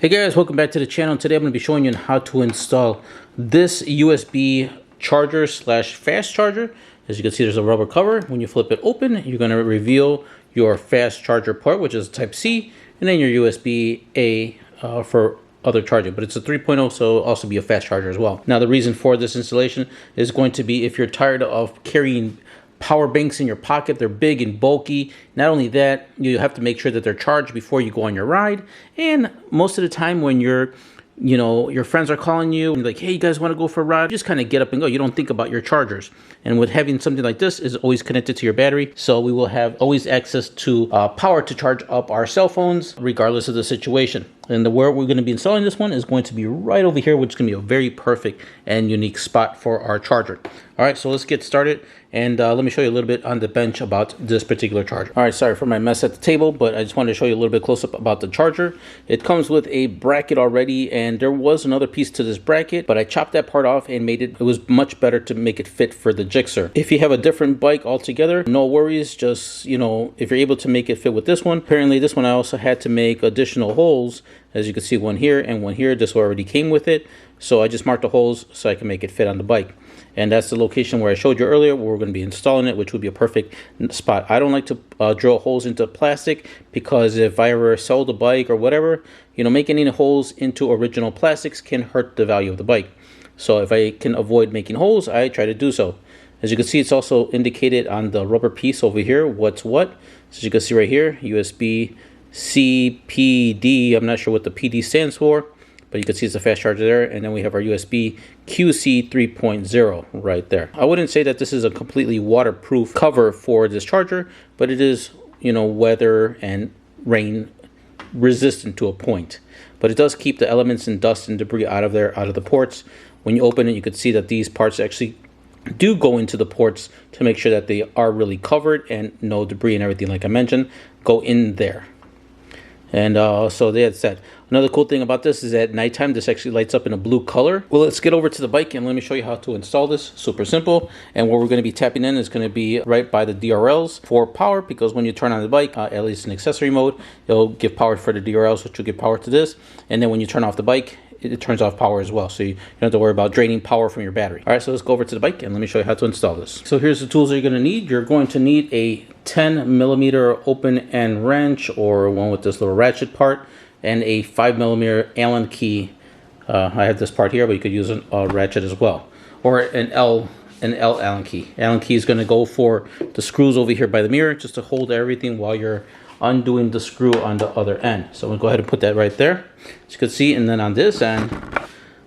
Hey guys, welcome back to the channel. Today I'm going to be showing you how to install this USB charger slash fast charger. As you can see, there's a rubber cover. When you flip it open, you're going to reveal your fast charger port, which is type C, and then your USB-A for other charging. But it's a 3.0, so it'll also be a fast charger as well. Now the reason for this installation is going to be if you're tired of carrying power banks in your pocket. They're big and bulky. Not only that, you have to make sure that they're charged before you go on your ride. And most of the time when your friends are calling you and like, hey, you guys want to go for a ride? You just kind of get up and go. You don't think about your chargers. And with having something like this is always connected to your battery. So we will have always access to power to charge up our cell phones regardless of the situation. And where we're going to be installing this one is going to be right over here, which is going to be a very perfect and unique spot for our charger. All right, so let's get started. And let me show you a little bit on the bench about this particular charger. All right, sorry for my mess at the table, but I just wanted to show you a little bit close up about the charger. It comes with a bracket already, and there was another piece to this bracket, but I chopped that part off and made it was much better to make it fit for the Gixxer. If you have a different bike altogether, no worries. Just, if you're able to make it fit with this one. Apparently this one I also had to make additional holes. As you can see, one here and one here. This already came with it. So I just marked the holes so I can make it fit on the bike. And that's the location where I showed you earlier where we're going to be installing it, which would be a perfect spot. I don't like to drill holes into plastic because if I ever sell the bike or whatever, making any holes into original plastics can hurt the value of the bike. So if I can avoid making holes, I try to do so. As you can see, it's also indicated on the rubber piece over here what's what. So as you can see right here, USB-C PD. I'm not sure what the PD stands for, but you can see it's a fast charger there. And then we have our USB QC3.0 right there. I wouldn't say that this is a completely waterproof cover for this charger, but it is, weather and rain resistant to a point. But it does keep the elements and dust and debris out of there, out of the ports. When you open it, you can see that these parts actually do go into the ports to make sure that they are really covered and no debris and everything, like I mentioned, go in there. And so that's that. Another cool thing about this is at nighttime, this actually lights up in a blue color. Well, let's get over to the bike and let me show you how to install this. Super simple. And what we're going to be tapping in is going to be right by the DRLs for power, because when you turn on the bike, at least in accessory mode, it'll give power for the DRLs, which will give power to this. And then when you turn off the bike, it turns off power as well, so you don't have to worry about draining power from your battery. All right, so let's go over to the bike and let me show you how to install this. So here's the tools that you're going to need. You're going to need a 10mm open end wrench, or one with this little ratchet part, and a 5mm Allen key. I have this part here, but you could use a ratchet as well, or an L Allen key. Allen key is going to go for the screws over here by the mirror, just to hold everything while you're undoing the screw on the other end. So we'll go ahead and put that right there, as you can see. And then on this end,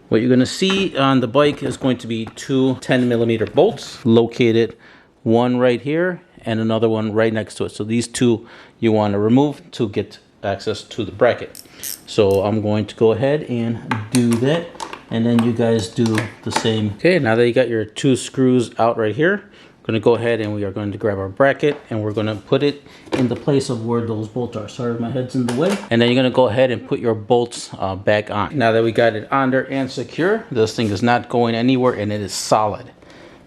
what you're going to see on the bike is going to be two 10mm bolts located, one right here and another one right next to it. So these two you want to remove to get access to the bracket. So I'm going to go ahead and do that, and then you guys do the same. Okay, now that you got your two screws out right here, going to go ahead and we are going to grab our bracket and we're going to put it in the place of where those bolts are. Sorry, my head's in the way. And then you're going to go ahead and put your bolts back on. Now that we got it on there and secure, this thing is not going anywhere and it is solid.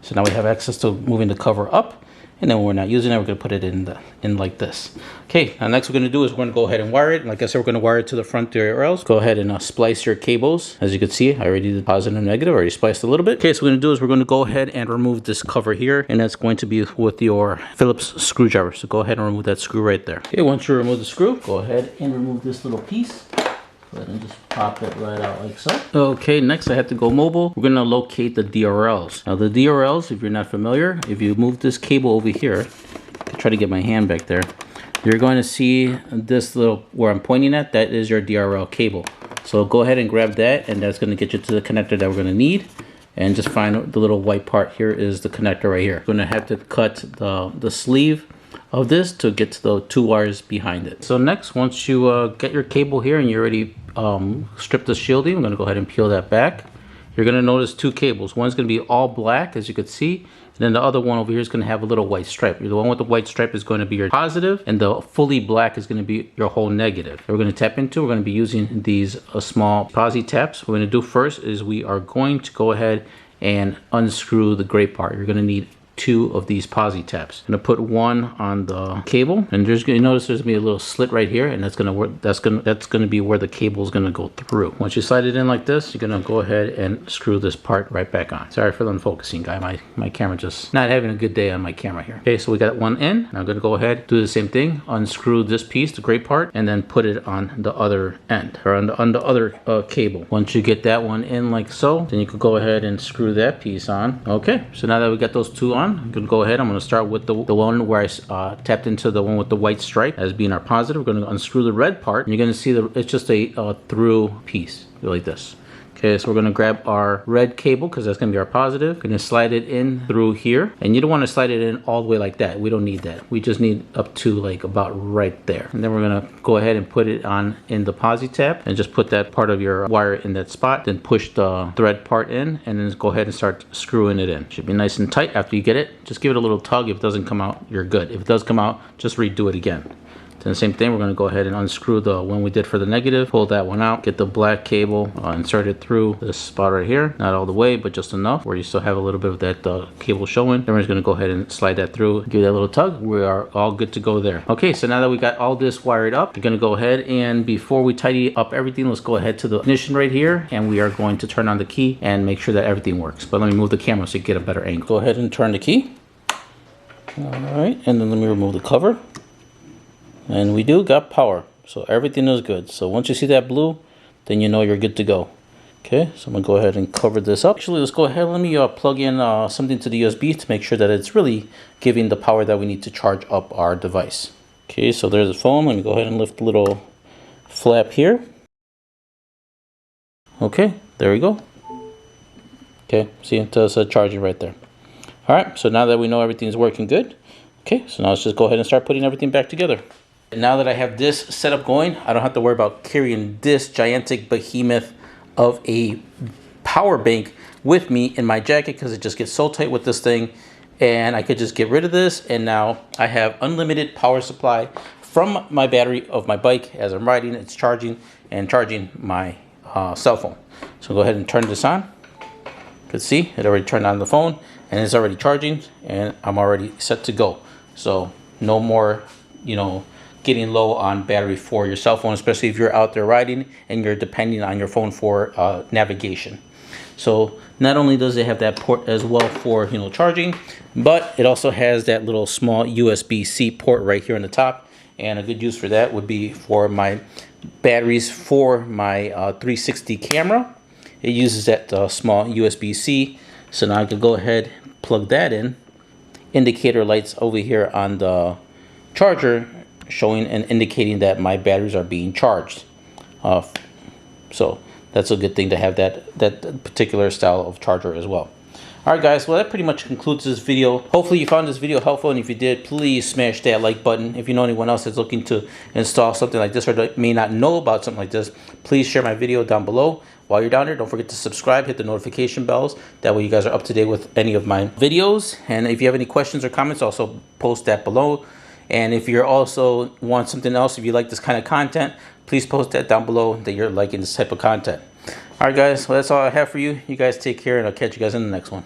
So now we have access to moving the cover up, and then when we're not using it, we're going to put it in like this. Okay, now next we're going to do is we're going to go ahead and wire it. Like I said, we're going to wire it to the front DRLs. Go ahead and splice your cables. As you can see, I already did positive and negative, already spliced a little bit. Okay, so what we're going to do is we're going to go ahead and remove this cover here, and that's going to be with your Phillips screwdriver. So go ahead and remove that screw right there. Okay, once you remove the screw, go ahead and remove this little piece. Go ahead and just pop it right out like so. Okay, next I have to go mobile. We're going to locate the DRLs. Now the DRLs, if you're not familiar, if you move this cable over here, I try to get my hand back there, you're going to see this little, where I'm pointing at, that is your DRL cable. So go ahead and grab that, and that's going to get you to the connector that we're going to need. And just find the little white part here is the connector right here. We're going to have to cut the sleeve of this to get to the two wires behind it. So next, once you get your cable here and you already stripped the shielding, I'm going to go ahead and peel that back. You're going to notice two cables. One's going to be all black, as you can see, and then the other one over here is going to have a little white stripe. The one with the white stripe is going to be your positive, and the fully black is going to be your whole negative. We're going to tap into, we're going to be using these small posi taps. What we're going to do first is we are going to go ahead and unscrew the gray part. You're going to need 2 of these posi tabs. I'm gonna put one on the cable, and you notice there's gonna be a little slit right here, and that's gonna be where the cable is gonna go through. Once you slide it in like this, you're gonna go ahead and screw this part right back on. Sorry for the unfocusing, guy. My camera just not having a good day on my camera here. Okay, so we got one in. Now I'm gonna go ahead, do the same thing, unscrew this piece, the gray part, and then put it on the other end, or on the other cable. Once you get that one in like so, then you can go ahead and screw that piece on. Okay, so now that we got those 2 on, I'm gonna go ahead, I'm gonna start with the one where I tapped into the one with the white stripe as being our positive. We're gonna unscrew the red part, and you're gonna see it's just a through piece, like this. Okay, so we're gonna grab our red cable because that's gonna be our positive. We're gonna slide it in through here, and you don't want to slide it in all the way like that. We don't need that. We just need up to like about right there. And then we're gonna go ahead and put it on in the posi tab, and just put that part of your wire in that spot. Then push the thread part in, and then go ahead and start screwing it in. Should be nice and tight after you get it. Just give it a little tug. If it doesn't come out, you're good. If it does come out, just redo it again. Then the same thing, we're going to go ahead and unscrew the one we did for the negative, pull that one out, get the black cable, insert it through this spot right here, not all the way, but just enough where you still have a little bit of that cable showing. Then we're just going to go ahead and slide that through, give that a little tug. We are all good to go there. Okay, so now that we got all this wired up, you're going to go ahead, and before we tidy up everything, let's go ahead to the ignition right here, and we are going to turn on the key and make sure that everything works. But let me move the camera so you get a better angle. Go ahead and turn the key. All right, and then let me remove the cover. And we do got power, so everything is good. So once you see that blue, then you know you're good to go. Okay, so I'm gonna go ahead and cover this up. Actually, let's go ahead, let me plug in something to the USB to make sure that it's really giving the power that we need to charge up our device. Okay, so there's the phone. Let me go ahead and lift the little flap here. Okay, there we go. Okay, see, it does charging right there. All right, so now that we know everything's working good, okay, so now let's just go ahead and start putting everything back together. Now that I have this setup going, I don't have to worry about carrying this gigantic behemoth of a power bank with me in my jacket, because it just gets so tight with this thing. And I could just get rid of this, and now I have unlimited power supply from my battery of my bike. As I'm riding, it's charging and charging my cell phone. So go ahead and turn this on. You can see it already turned on the phone, and it's already charging, and I'm already set to go. So no more, getting low on battery for your cell phone, especially if you're out there riding and you're depending on your phone for navigation. So not only does it have that port as well for charging, but it also has that little small USB-C port right here on the top. And a good use for that would be for my batteries for my 360 camera. It uses that small USB-C. So now I can go ahead, plug that in. Indicator lights over here on the charger showing and indicating that my batteries are being charged. So that's a good thing to have that particular style of charger as well. Alright guys, well that pretty much concludes this video. Hopefully you found this video helpful, and if you did, please smash that like button. If you know anyone else that's looking to install something like this or may not know about something like this, please share my video down below. While you're down there, don't forget to subscribe, hit the notification bells. That way you guys are up to date with any of my videos. And if you have any questions or comments, also post that below. And if you also want something else, if you like this kind of content, please post that down below that you're liking this type of content. All right, guys, well, that's all I have for you. You guys take care, and I'll catch you guys in the next one.